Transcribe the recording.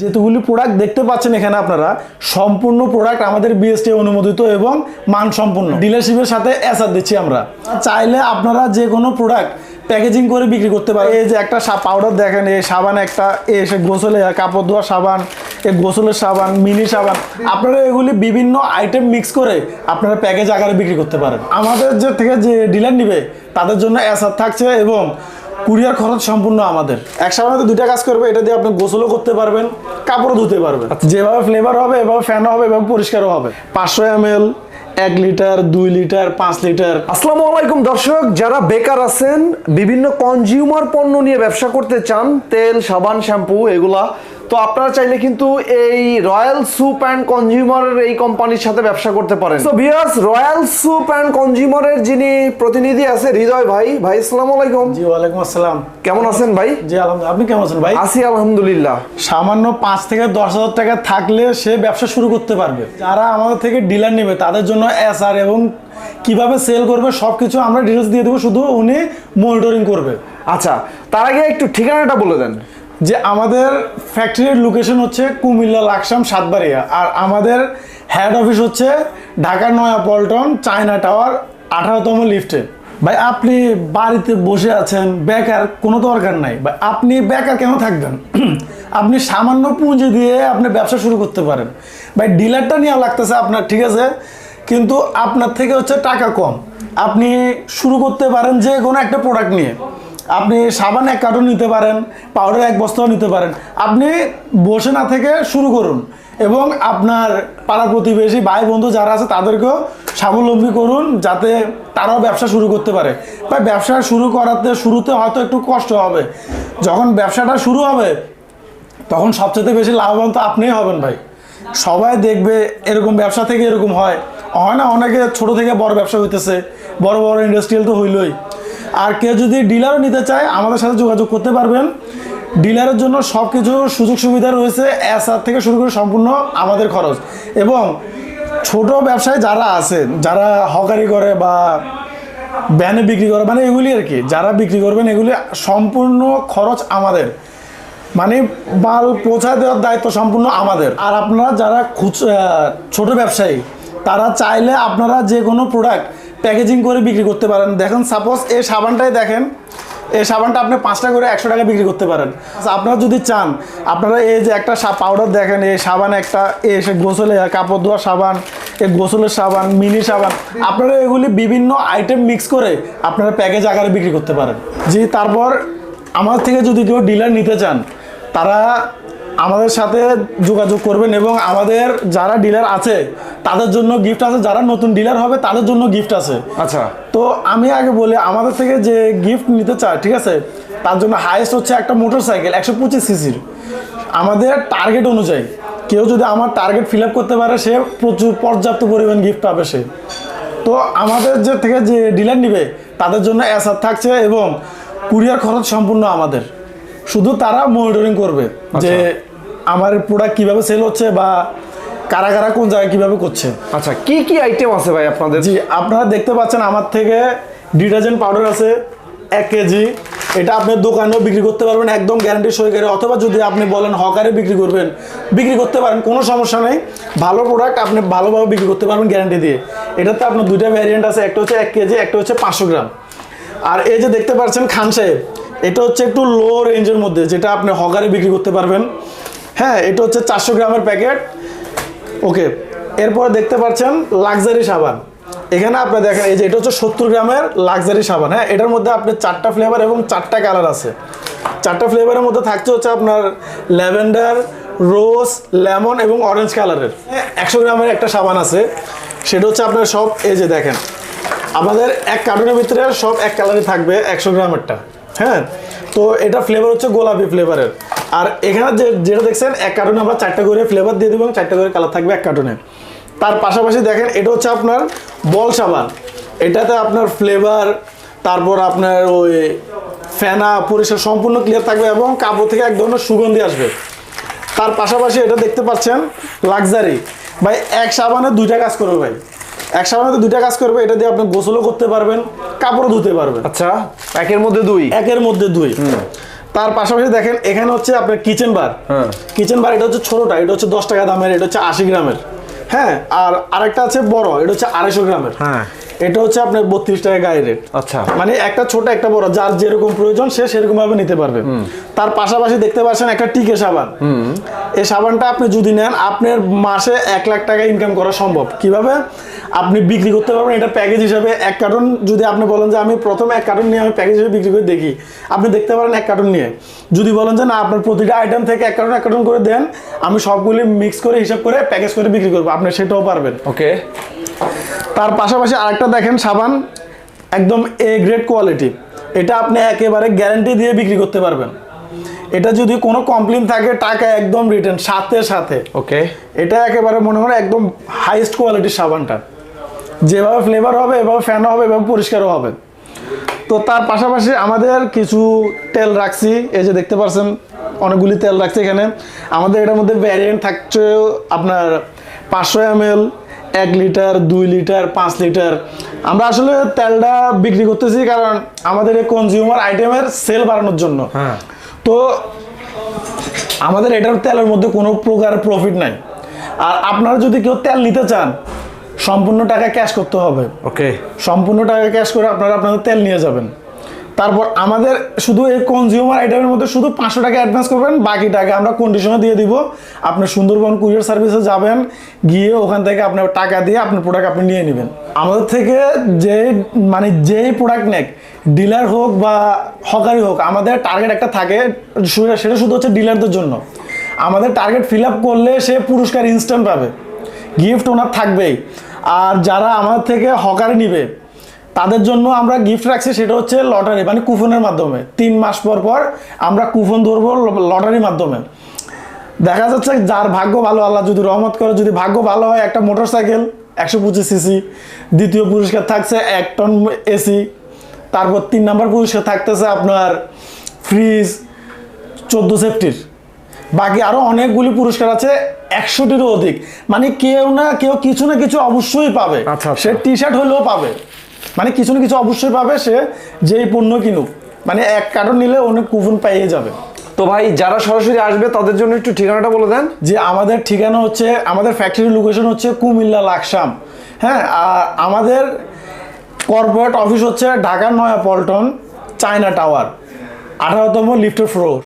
যেগুলি প্রোডাক্ট দেখতে পাচ্ছেন এখানে আপনারা সম্পূর্ণ প্রোডাক্ট আমাদের বিএসটি অনুমোদিত এবং মানসম্পন্ন ডিলারশিপের সাথে এসআর দিচ্ছি আমরা। চাইলে আপনারা যে কোনো প্রোডাক্ট প্যাকেজিং করে বিক্রি করতে পারেন। এই যে একটা পাউডার দেখেন, এই সাবান একটা, এসে গোসলে কাপড় ধোয়া সাবান, এই গোসলের সাবান, মিনি সাবান, আপনারা এগুলি বিভিন্ন আইটেম মিক্স করে আপনারা প্যাকেজ আকারে বিক্রি করতে পারেন। আমাদের যে থেকে যে ডিলার নিবে তাদের জন্য এসআর থাকছে এবং কুরিয়ার খরচ সম্পূর্ণ আমাদের। এক সাবানে দুইটা কাজ করবে, এটা দিয়ে আপনি গোসলও করতে পারবেন, কাপড়ও ধুতে পারবেন। যেভাবে ফ্লেভার হবে এভাবে ফ্যান হবে, এভাবে পরিষ্কারও হবে। 500 ml, 1 লিটার, 2 লিটার, 5 লিটার। আসসালামু আলাইকুম দর্শক, যারা বেকার আছেন, বিভিন্ন কনজিউমার পণ্য নিয়ে ব্যবসা করতে চান, তেল, সাবান, শ্যাম্পু এগুলা, তো আপনারা চাইলে কিন্তু এই রয়্যাল সুপ অ্যান্ড কনজিউমারের এই কোম্পানির সাথে ব্যবসা করতে পারেন। তো ভিউয়ার্স, রয়্যাল সুপ অ্যান্ড কনজিউমারের যিনি প্রতিনিধি আছে হৃদয় ভাই। ভাই আসসালামু আলাইকুম। জি ওয়ালাইকুম আসসালাম। কেমন আছেন ভাই? জি আলহামদুলিল্লাহ, আপনি কেমন আছেন ভাই? আছি আলহামদুলিল্লাহ। সামান্য 5 থেকে 10,000 টাকা থাকলে সে ব্যবসা শুরু করতে পারবে। যারা আমাদের থেকে ডিলার নেবে তাদের জন্য এসআর এবং কিভাবে সেল করবে সবকিছু আমরা ডিটেলস দিয়ে দেবো, শুধু উনি মনিটরিং করবে। আচ্ছা, তার আগে একটু ঠিকানাটা বলে দেন। যে আমাদের ফ্যাক্টরির লোকেশন হচ্ছে কুমিল্লা লাকসাম সাতবাড়িয়া, আর আমাদের হেড অফিস হচ্ছে ঢাকার নয়া পল্টন চায়না টাওয়ার 18তম লিফটে। ভাই আপনি বাড়িতে বসে আছেন, বেকার, কোনো দরকার নাই ভাই, আপনি বেকার কেন থাকবেন? আপনি সামান্য পুঁজি দিয়ে আপনি ব্যবসা শুরু করতে পারেন। ভাই ডিলারটা নেওয়া লাগতেছে আপনার, ঠিক আছে, কিন্তু আপনার থেকে হচ্ছে টাকা কম, আপনি শুরু করতে পারেন যে কোনো একটা প্রোডাক্ট নিয়ে। আপনি সাবান 1 কার্টন নিতে পারেন, পাউডার 1 বস্তাও নিতে পারেন। আপনি বসে না থেকে শুরু করুন এবং আপনার পাড়া প্রতিবেশী ভাই বন্ধু যারা আছে তাদেরকেও স্বাবলম্বী করুন, যাতে তারাও ব্যবসা শুরু করতে পারে। বা ব্যবসা শুরু করাতে শুরুতে হয়তো একটু কষ্ট হবে, যখন ব্যবসাটা শুরু হবে তখন সবচেয়ে বেশি লাভবান তো আপনিই হবেন ভাই। সবাই দেখবে এরকম ব্যবসা থেকে এরকম হয় না, অনেকে ছোট থেকে বড় ব্যবসা হইতেছে, বড় বড় ইন্ডাস্ট্রিয়াল তো হইলই। আর কেউ যদি ডিলারও নিতে চায় আমাদের সাথে যোগাযোগ করতে পারবেন। ডিলারের জন্য সব কিছু সুযোগ সুবিধা রয়েছে, এসআর থেকে শুরু করে সম্পূর্ণ আমাদের খরচ। এবং ছোট ব্যবসায় যারা আছে, যারা হকারি করে বা ভ্যানে বিক্রি করে, মানে এগুলি আর কি, যারা বিক্রি করবেন এগুলি সম্পূর্ণ খরচ আমাদের, মানে মাল পৌঁছায় দেওয়ার দায়িত্ব সম্পূর্ণ আমাদের। আর আপনারা যারা ছোট ব্যবসায়ী তারা চাইলে আপনারা যে কোনো প্রোডাক্ট প্যাকেজিং করে বিক্রি করতে পারেন। দেখেন সাপোজ এই সাবানটাই দেখেন, এই সাবানটা আপনি 5 টাকা করে 100 টাকা বিক্রি করতে পারেন। আপনারা যদি চান, আপনারা এই যে একটা পাউডার দেখেন, এই সাবান একটা, এসে গোসলে কাপড় ধোয়া সাবান, এই গোসলের সাবান, মিনি সাবান, আপনারা এগুলি বিভিন্ন আইটেম মিক্স করে আপনারা প্যাকেজ আকারে বিক্রি করতে পারেন। জি, তারপর আমার থেকে যদি কেউ ডিলার নিতে চান তারা আমাদের সাথে যোগাযোগ করবেন এবং আমাদের যারা ডিলার আছে তাদের জন্য গিফট আছে, যারা নতুন ডিলার হবে তাদের জন্য গিফট আছে। আচ্ছা, তো আমি আগে বলি, আমাদের থেকে যে গিফট নিতে চায়, ঠিক আছে, তার জন্য হাইয়েস্ট হচ্ছে একটা মোটরসাইকেল 125 সিসির। আমাদের টার্গেট অনুযায়ী কেউ যদি আমার টার্গেট ফিল আপ করতে পারে সে প্রচুর পর্যাপ্ত পরিমাণ গিফট পাবে সে। তো আমাদের যে থেকে যে ডিলার নিবে তাদের জন্য এসআর থাকছে এবং কুরিয়ার খরচ সম্পূর্ণ আমাদের, শুধু তারা মনিটরিং করবে যে আমার প্রোডাক্ট কিভাবে সেল হচ্ছে বা কারা কারা কোন জায়গায় কিভাবে করছে। আচ্ছা, কি কি আইটেম আছে ভাই আপনাদের? জি, আপনারা দেখতে পাচ্ছেন আমার থেকে ডিটারজেন্ট পাউডার আছে 1 কেজি। এটা আপনার দোকানেও বিক্রি করতে পারবেন একদম গ্যারান্টি সহকারে, অথবা যদি আপনি বলেন হকারে বিক্রি করবেন, বিক্রি করতে পারেন, কোনো সমস্যা নেই। ভালো প্রোডাক্ট আপনি ভালোভাবে বিক্রি করতে পারবেন গ্যারান্টি দিয়ে। এটাতে আপনার 2টা ভ্যারিয়েন্ট আছে, একটা হচ্ছে 1 কেজি, একটা হচ্ছে 500 গ্রাম। আর এই যে দেখতে পাচ্ছেন খান সাহেব, এটা হচ্ছে একটু লো রেঞ্জের মধ্যে, যেটা আপনি হকারে বিক্রি করতে পারবেন। হ্যাঁ, এটা হচ্ছে 400 গ্রামের প্যাকেট। ওকে, এরপরে দেখতে পাচ্ছেন লাক্সারি সাবান। এখানে আপনি দেখেন এই যে এটা হচ্ছে 70 গ্রামের লাক্সারি সাবান। হ্যাঁ, এটার মধ্যে আপনার 4টা ফ্লেভার এবং 4টা কালার আছে। 4টা ফ্লেভারের মধ্যে থাকছে হচ্ছে আপনার ল্যাভেন্ডার, রোজ, লেমন এবং অরেঞ্জ কালারের। 100 গ্রামের একটা সাবান আছে, সেটা হচ্ছে আপনার সব এই যে দেখেন আমাদের 1 কার্টনের ভিতরে সব 1 কালারই থাকবে 100 গ্রামেরটা। হ্যাঁ, তো এটা ফ্লেভার হচ্ছে গোলাপি ফ্লেভারের। আর এখানে যেটা দেখছেন 1 কার্টনে আমরা 4টা করে ফ্লেভার দিয়ে দেবো এবং 4টা করে কালার থাকবে 1 কার্টনে। তার পাশাপাশি দেখেন এটা হচ্ছে আপনার বল সাবান। এটাতে আপনার ফ্লেভার, তারপর আপনার ওই ফেনা পরিষ্কার সম্পূর্ণ ক্লিয়ার থাকবে এবং কাপড় থেকে এক ধরনের সুগন্ধি আসবে। তার পাশাপাশি এটা দেখতে পাচ্ছেন লাক্সারি। ভাই 1 সাবানে 2টা কাজ করবে ভাই, 1 সাবানে 2টা কাজ করবে। এটা দিয়ে আপনি গোসলও করতে পারবেন, কাপড়ও ধুতে পারবেন। আচ্ছা, 1 এর মধ্যে 2। 1 এর মধ্যে 2। তার পাশাপাশি দেখেন এখানে হচ্ছে আপনার কিচেন বার। হ্যাঁ। কিচেন বার এটা হচ্ছে ছোটটা, এটা হচ্ছে 10 টাকা দামের, এটা হচ্ছে 80 গ্রামের। হ্যাঁ, আর আরেকটা আছে বড়, এটা হচ্ছে 250 গ্রামের। হ্যাঁ। এটা হচ্ছে আপনার 32 টাকা গায়ে রেট। আচ্ছা। মানে একটা ছোট একটা বড়, যার যেরকম প্রয়োজন সে সেরকম ভাবে নিতে পারবে। তার পাশাপাশি দেখতে পাচ্ছেন একটা টিকে সাবান। এই সাবানটা আপনি যদি নেন আপনার মাসে 1 লাখ টাকা ইনকাম করা সম্ভব। কিভাবে আপনি বিক্রি করতে পারবেন, এটা প্যাকেজ হিসাবে 1 কার্টন যদি আপনি বলেন যে আমি প্রথমে 1 কার্টন নিয়ে আমি প্যাকেজ হিসেবে বিক্রি করে দেখি, আপনি দেখতে পারেন 1 কার্টন নিয়ে। যদি বলেন যে না আপনার প্রতিটা আইটেম থেকে 1 কার্টন করে দেন, আমি সবগুলি মিক্স করে হিসাব করে প্যাকেজ করে বিক্রি করবো, আপনি সেটাও পারবেন। ওকে। তার পাশাপাশি আরেকটা দেখেন সাবান, একদম এ গ্রেড কোয়ালিটি। এটা আপনি একেবারে গ্যারান্টি দিয়ে বিক্রি করতে পারবেন। এটা যদি কোনো কমপ্লেন থাকে টাকা একদম রিটার্ন সাথে সাথে। ওকে। এটা একেবারে মনে হয় একদম হাইয়েস্ট কোয়ালিটির সাবানটা, যেভাবে ফ্লেভার হবে এভাবে ফ্যান হবে এভাবে পরিষ্কারও হবে। তো তার পাশাপাশি আমাদের কিছু তেল রাখছি, এই যে দেখতে পাচ্ছেন অনেকগুলি তেল রাখছি এখানে। আমাদের এটার মধ্যে ভ্যারিয়েন্ট থাকছে আপনার 500 ml, 1 লিটার, 2 লিটার, 5 লিটার। আমরা আসলে তেলটা বিক্রি করতেছি কারণ আমাদের এই কনজিউমার আইটেমের সেল বাড়ানোর জন্য। হ্যাঁ। তো আমাদের এটার তেলের মধ্যে কোনো প্রকার প্রফিট নাই। আর আপনারা যদি কেউ তেল নিতে চান সম্পূর্ণ টাকা ক্যাশ করতে হবে। ওকে। সম্পূর্ণ টাকা ক্যাশ করে আপনারা আপনাদের তেল নিয়ে যাবেন। তারপর আমাদের শুধু এই কনজিউমার আইটেমের মধ্যে শুধু 500 টাকা অ্যাডভান্স করবেন, বাকি টাকা আমরা কন্ডিশনে দিয়ে দিব। আপনি সুন্দরবন কুরিয়ার সার্ভিসে যাবেন, গিয়ে ওখান থেকে আপনার টাকা দিয়ে আপনার প্রোডাক্ট আপনি নিয়ে নেবেন। আমাদের থেকে যেই প্রোডাক্ট নেক, ডিলার হোক বা হকারি হোক, আমাদের টার্গেট একটা থাকে, সেটা শুধু হচ্ছে ডিলারদের জন্য। আমাদের টার্গেট ফিল আপ করলে সে পুরস্কার ইনস্ট্যান্ট পাবে, গিফট ওনার থাকবেই। আর যারা আমাদের থেকে হকারি নিবে তাদের জন্য আমরা গিফট রাখছি, সেটা হচ্ছে লটারি, মানে কুপনের মাধ্যমে। 3 মাস পর পর আমরা কুপন ধরবো লটারির মাধ্যমে। দেখা যাচ্ছে যার ভাগ্য ভালো, আল্লাহ যদি রহমত করে, যদি ভাগ্য ভালো হয় একটা মোটরসাইকেল 125 সিসি, দ্বিতীয় পুরস্কার থাকছে 1 টন এসি, তারপর 3 নাম্বার পুরস্কার থাকতেছে আপনার ফ্রিজ 14 সেফটির। বাকি আরো অনেকগুলি পুরস্কার আছে, 100টিরও অধিক। মানে কেউ না কেউ কিছু না কিছু অবশ্যই পাবে। আচ্ছা। সে টি শার্ট হলেও পাবে, মানে কিছু না কিছু অবশ্যই পাবে সে, যেই পণ্য কিনুক। মানে 1 কার্টন নিলে অনেক কুপন পেয়ে যাবে। তো ভাই যারা সরাসরি আসবে তাদের জন্য একটু ঠিকানাটা বলে দেন। যে আমাদের ঠিকানা হচ্ছে, আমাদের ফ্যাক্টরি লোকেশন হচ্ছে কুমিল্লা লাকসাম। হ্যাঁ, আর আমাদের কর্পোরেট অফিস হচ্ছে ঢাকার নয়া পল্টন, চায়না টাওয়ার, 18তম লিফটের ফ্লোর।